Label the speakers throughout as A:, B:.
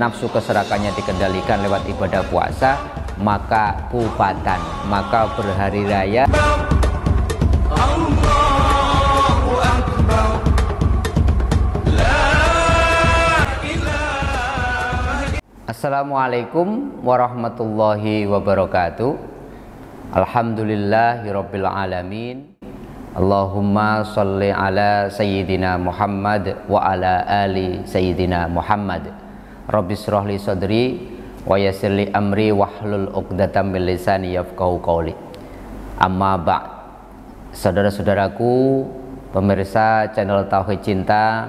A: nafsu keserakannya dikendalikan lewat ibadah puasa, maka kupatan, maka berhari raya. Assalamualaikum warahmatullahi wabarakatuh. Alhamdulillahirabbil alamin. Allahumma sholli ala sayyidina Muhammad wa ala ali sayyidina Muhammad. Rabbi shrah li sadri wa yassir li amri wahlul 'uqdatam min lisani yafqahu qawli. Amma ba'd. Saudara-saudaraku, pemirsa channel Tauhid Cinta,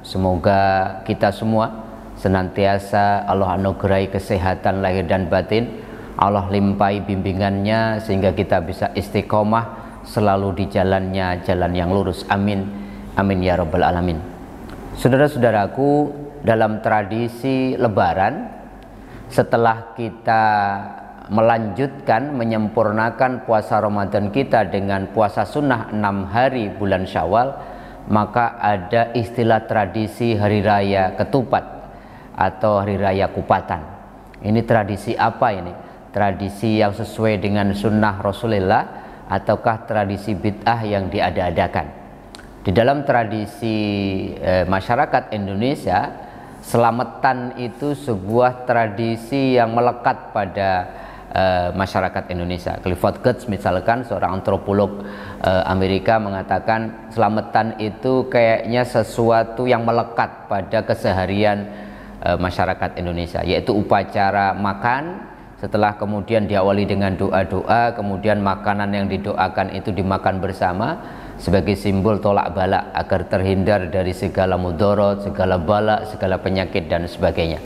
A: semoga kita semua senantiasa Allah anugerahi kesehatan lahir dan batin, Allah limpahi bimbingannya sehingga kita bisa istiqomah selalu di jalannya, jalan yang lurus. Amin, amin ya rabbal alamin. Saudara-saudaraku, dalam tradisi Lebaran, setelah kita melanjutkan menyempurnakan puasa Ramadan kita dengan puasa sunnah 6 hari bulan Syawal, maka ada istilah tradisi hari raya ketupat atau hari raya kupatan. Ini tradisi apa ini? Tradisi yang sesuai dengan sunnah Rasulullah ataukah tradisi bid'ah yang diada-adakan? Di dalam tradisi masyarakat Indonesia, selamatan itu sebuah tradisi yang melekat pada masyarakat Indonesia. Clifford Geertz misalkan, seorang antropolog Amerika, mengatakan selamatan itu kayaknya sesuatu yang melekat pada keseharian masyarakat Indonesia, yaitu upacara makan, setelah kemudian diawali dengan doa-doa, kemudian makanan yang didoakan itu dimakan bersama sebagai simbol tolak balak agar terhindar dari segala mudorot, segala balak, segala penyakit dan sebagainya.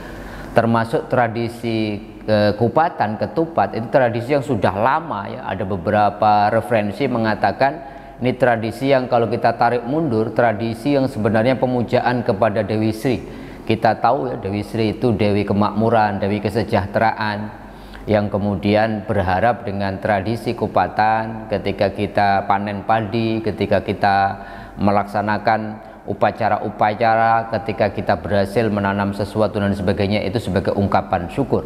A: Termasuk tradisi kupatan, ketupat, itu tradisi yang sudah lama ya. Ada beberapa referensi mengatakan ini tradisi yang kalau kita tarik mundur, tradisi yang sebenarnya pemujaan kepada Dewi Sri. Kita tahu ya, Dewi Sri itu Dewi kemakmuran, Dewi kesejahteraan, yang kemudian berharap dengan tradisi kupatan ketika kita panen padi, ketika kita melaksanakan upacara-upacara, ketika kita berhasil menanam sesuatu dan sebagainya, itu sebagai ungkapan syukur.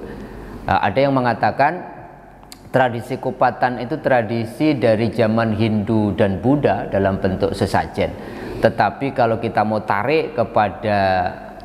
A: Ada yang mengatakan tradisi kupatan itu tradisi dari zaman Hindu dan Buddha dalam bentuk sesajen. Tetapi kalau kita mau tarik kepada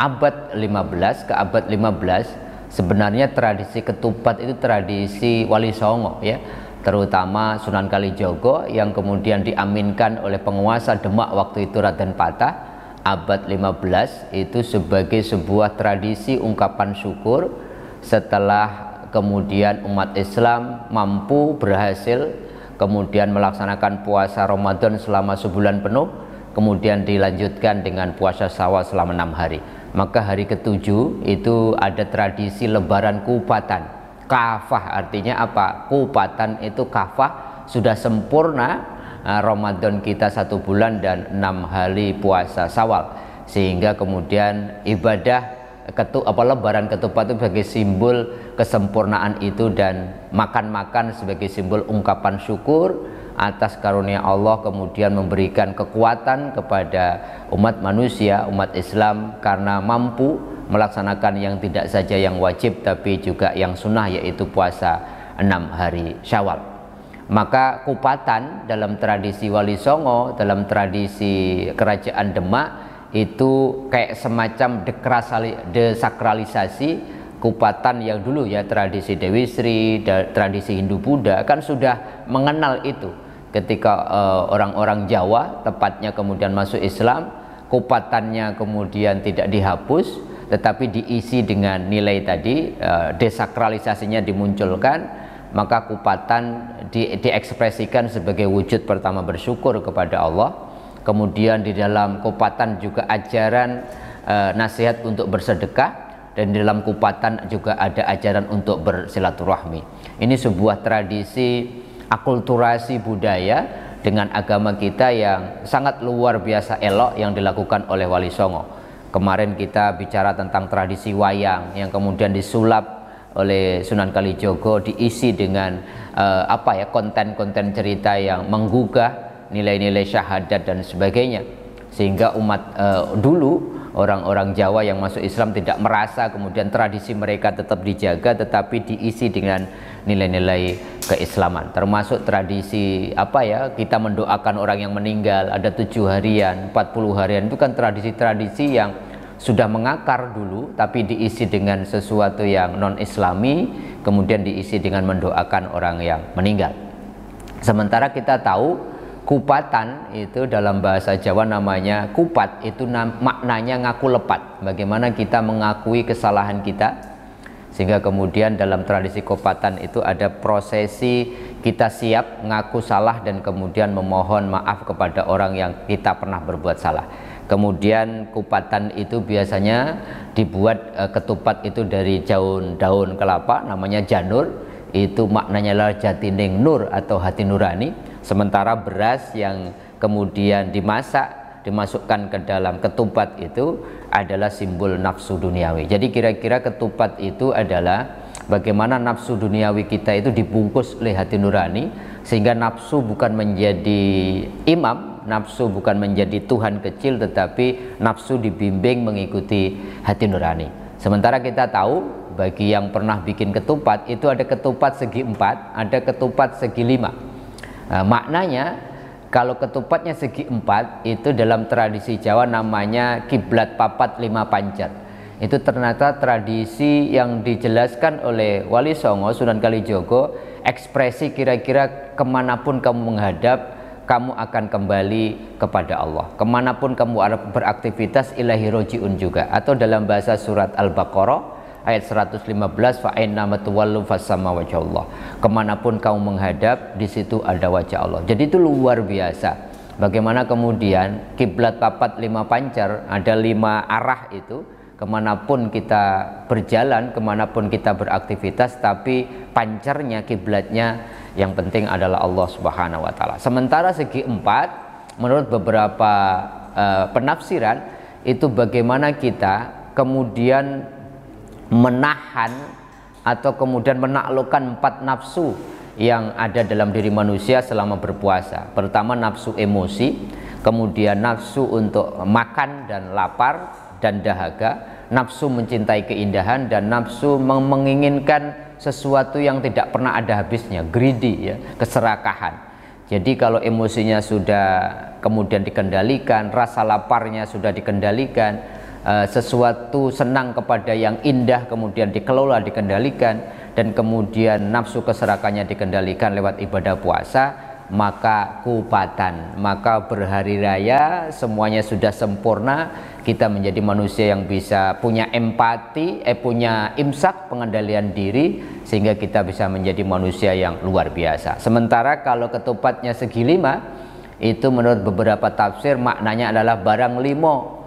A: abad 15 ke abad 15, sebenarnya tradisi ketupat itu tradisi Wali Songo ya, terutama Sunan Kalijogo yang kemudian diaminkan oleh penguasa Demak waktu itu, Raden Patah. Abad 15 itu sebagai sebuah tradisi ungkapan syukur setelah kemudian umat Islam mampu berhasil kemudian melaksanakan puasa Ramadan selama sebulan penuh, kemudian dilanjutkan dengan puasa Syawal selama 6 hari. Maka hari ke-7 itu ada tradisi lebaran kupatan. Kafah artinya apa? Kupatan itu kafah, sudah sempurna Ramadan kita 1 bulan dan 6 hari puasa Syawal, sehingga kemudian ibadah lebaran ketupat itu sebagai simbol kesempurnaan itu, dan makan-makan sebagai simbol ungkapan syukur atas karunia Allah kemudian memberikan kekuatan kepada umat manusia, umat Islam, karena mampu melaksanakan yang tidak saja yang wajib tapi juga yang sunnah, yaitu puasa 6 hari Syawal. Maka kupatan dalam tradisi Wali Songo, dalam tradisi Kerajaan Demak, itu kayak semacam desakralisasi kupatan yang dulu ya, tradisi Dewi Sri, tradisi Hindu Buddha kan sudah mengenal itu. Ketika orang-orang Jawa tepatnya kemudian masuk Islam, kupatannya kemudian tidak dihapus tetapi diisi dengan nilai tadi, desakralisasinya dimunculkan, maka kupatan diekspresikan sebagai wujud pertama bersyukur kepada Allah. Kemudian di dalam kupatan juga ajaran nasihat untuk bersedekah, dan di dalam kupatan juga ada ajaran untuk bersilaturahmi. Ini sebuah tradisi akulturasi budaya dengan agama kita yang sangat luar biasa elok yang dilakukan oleh Wali Songo. Kemarin kita bicara tentang tradisi wayang yang kemudian disulap oleh Sunan Kalijogo, diisi dengan konten-konten cerita yang menggugah nilai-nilai syahadat dan sebagainya, sehingga umat dulu orang-orang Jawa yang masuk Islam tidak merasa kemudian tradisi mereka tetap dijaga, tetapi diisi dengan nilai-nilai keislaman, termasuk tradisi kita mendoakan orang yang meninggal ada 7 harian, 40 harian. Itu kan tradisi-tradisi yang sudah mengakar dulu, tapi diisi dengan sesuatu yang non-islami, kemudian diisi dengan mendoakan orang yang meninggal. Sementara kita tahu kupatan itu dalam bahasa Jawa namanya kupat, itu maknanya ngaku lepat. Bagaimana kita mengakui kesalahan kita, sehingga kemudian dalam tradisi kupatan itu ada prosesi kita siap ngaku salah dan kemudian memohon maaf kepada orang yang kita pernah berbuat salah. Kemudian kupatan itu biasanya dibuat ketupat itu dari daun kelapa, namanya janur. Itu maknanya adalah jatining nur atau hati nurani. Sementara beras yang kemudian dimasukkan ke dalam ketupat itu adalah simbol nafsu duniawi. Jadi kira-kira ketupat itu adalah bagaimana nafsu duniawi kita itu dibungkus oleh hati nurani, sehingga nafsu bukan menjadi imam, nafsu bukan menjadi Tuhan kecil, tetapi nafsu dibimbing mengikuti hati nurani. Sementara kita tahu bagi yang pernah bikin ketupat itu ada ketupat segi 4, ada ketupat segi 5. Maknanya kalau ketupatnya segi 4 itu dalam tradisi Jawa namanya kiblat papat 5 pancer. Itu ternyata tradisi yang dijelaskan oleh Wali Songo Sunan Kalijogo, ekspresi kira-kira kemanapun kamu menghadap, kamu akan kembali kepada Allah. Kemanapun kamu beraktivitas, ilahi roji'un juga. Atau dalam bahasa surat Al-Baqarah ayat 115, fa'inna matuwallu fassama wajhallah. Kemanapun kamu menghadap, di situ ada wajah Allah. Jadi itu luar biasa. Bagaimana kemudian kiblat papat 5 pancar, ada 5 arah itu. Kemanapun kita berjalan, kemanapun kita beraktivitas, tapi pancarnya, kiblatnya yang penting adalah Allah Subhanahu wa Ta'ala. Sementara segi 4, menurut beberapa penafsiran, itu bagaimana kita kemudian menahan atau kemudian menaklukkan 4 nafsu yang ada dalam diri manusia selama berpuasa. Pertama nafsu emosi, kemudian nafsu untuk makan dan lapar dan dahaga, nafsu mencintai keindahan, dan nafsu menginginkan sesuatu yang tidak pernah ada habisnya, greedy ya, keserakahan. Jadi kalau emosinya sudah kemudian dikendalikan, rasa laparnya sudah dikendalikan, sesuatu senang kepada yang indah kemudian dikelola, dikendalikan, dan kemudian nafsu keserakahannya dikendalikan lewat ibadah puasa, maka kupatan, maka berhari raya semuanya sudah sempurna. Kita menjadi manusia yang bisa punya empati, punya imsak, pengendalian diri, sehingga kita bisa menjadi manusia yang luar biasa. Sementara kalau ketupatnya segi 5, itu menurut beberapa tafsir maknanya adalah barang 5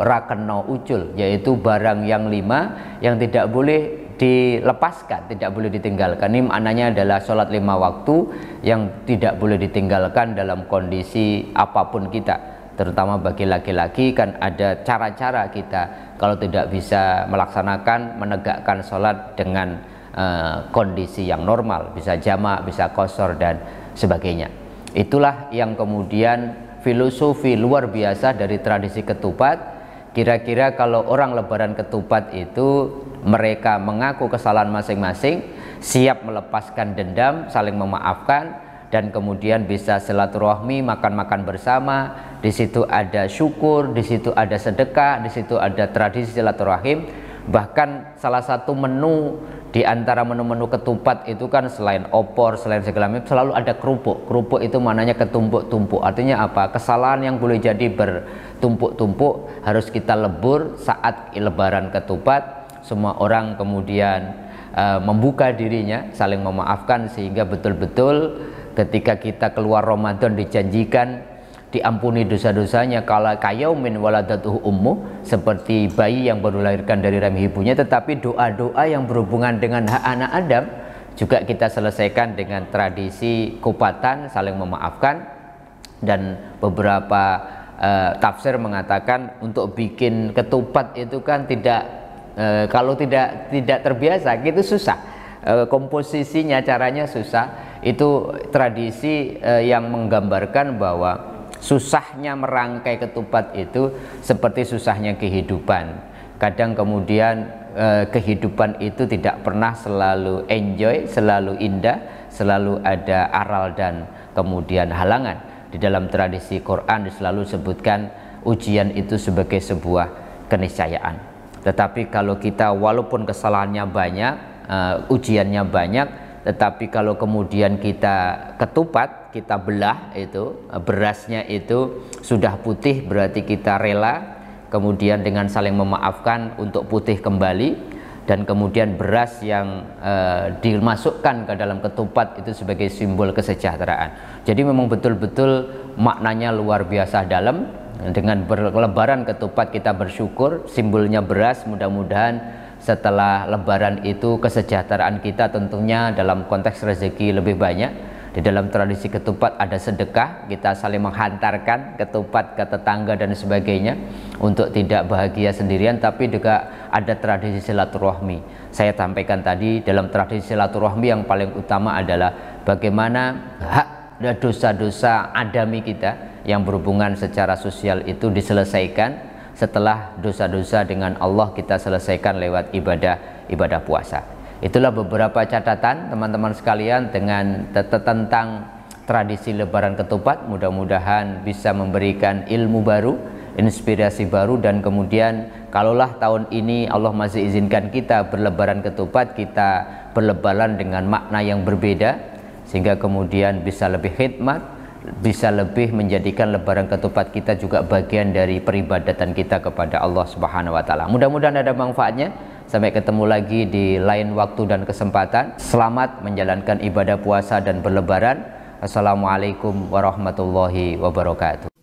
A: rakeno ucul, yaitu barang yang 5 yang tidak boleh dilepaskan, tidak boleh ditinggalkan. Ini maknanya adalah sholat 5 waktu yang tidak boleh ditinggalkan dalam kondisi apapun kita. Terutama bagi laki-laki kan ada cara-cara kita kalau tidak bisa melaksanakan, menegakkan sholat dengan kondisi yang normal, bisa jamak, bisa qashar dan sebagainya. Itulah yang kemudian filosofi luar biasa dari tradisi ketupat. Kira-kira kalau orang lebaran ketupat itu mereka mengaku kesalahan masing-masing, siap melepaskan dendam, saling memaafkan, dan kemudian bisa silaturahmi, makan-makan bersama. Di situ ada syukur, di situ ada sedekah, di situ ada tradisi silaturahim. Bahkan salah satu menu di antara menu-menu ketupat itu kan selain opor, selain segala macam, selalu ada kerupuk. Kerupuk itu maknanya ketumpuk-tumpuk. Artinya apa? Kesalahan yang boleh jadi bertumpuk-tumpuk harus kita lebur saat lebaran ketupat. Semua orang kemudian membuka dirinya, saling memaafkan, sehingga betul-betul ketika kita keluar Ramadan dijanjikan diampuni dosa-dosanya kalau kayaumin waladatuhu ummu, seperti bayi yang baru dilahirkan dari rahim ibunya. Tetapi doa-doa yang berhubungan dengan hak anak Adam juga kita selesaikan dengan tradisi kupatan, saling memaafkan. Dan beberapa tafsir mengatakan untuk bikin ketupat itu kan kalau tidak terbiasa gitu susah, komposisinya, caranya susah. Itu tradisi yang menggambarkan bahwa susahnya merangkai ketupat itu seperti susahnya kehidupan. Kadang kemudian kehidupan itu tidak pernah selalu enjoy, selalu indah, selalu ada aral dan kemudian halangan. Di dalam tradisi Quran selalu sebutkan ujian itu sebagai sebuah keniscayaan. Tetapi kalau kita walaupun kesalahannya banyak, ujiannya banyak, tetapi kalau kemudian kita ketupat, kita belah itu, berasnya itu sudah putih, berarti kita rela kemudian dengan saling memaafkan untuk putih kembali, dan kemudian beras yang dimasukkan ke dalam ketupat itu sebagai simbol kesejahteraan. Jadi memang betul-betul maknanya luar biasa dalam. Dengan berlebaran ketupat kita bersyukur, simbolnya beras. Mudah-mudahan setelah lebaran itu kesejahteraan kita tentunya dalam konteks rezeki lebih banyak. Di dalam tradisi ketupat ada sedekah, kita saling menghantarkan ketupat ke tetangga dan sebagainya untuk tidak bahagia sendirian, tapi juga ada tradisi silaturahmi. Saya sampaikan tadi, dalam tradisi silaturahmi yang paling utama adalah bagaimana hak dan dosa-dosa adami kita yang berhubungan secara sosial itu diselesaikan setelah dosa-dosa dengan Allah kita selesaikan lewat ibadah puasa. Itulah beberapa catatan teman-teman sekalian tentang tradisi lebaran ketupat. Mudah-mudahan bisa memberikan ilmu baru, inspirasi baru, dan kemudian kalaulah tahun ini Allah masih izinkan kita berlebaran ketupat, kita berlebaran dengan makna yang berbeda, sehingga kemudian bisa lebih khidmat, bisa lebih menjadikan lebaran ketupat kita juga bagian dari peribadatan kita kepada Allah Subhanahu wa taala. Mudah-mudahan ada manfaatnya. Sampai ketemu lagi di lain waktu dan kesempatan. Selamat menjalankan ibadah puasa dan berlebaran. Assalamualaikum warahmatullahi wabarakatuh.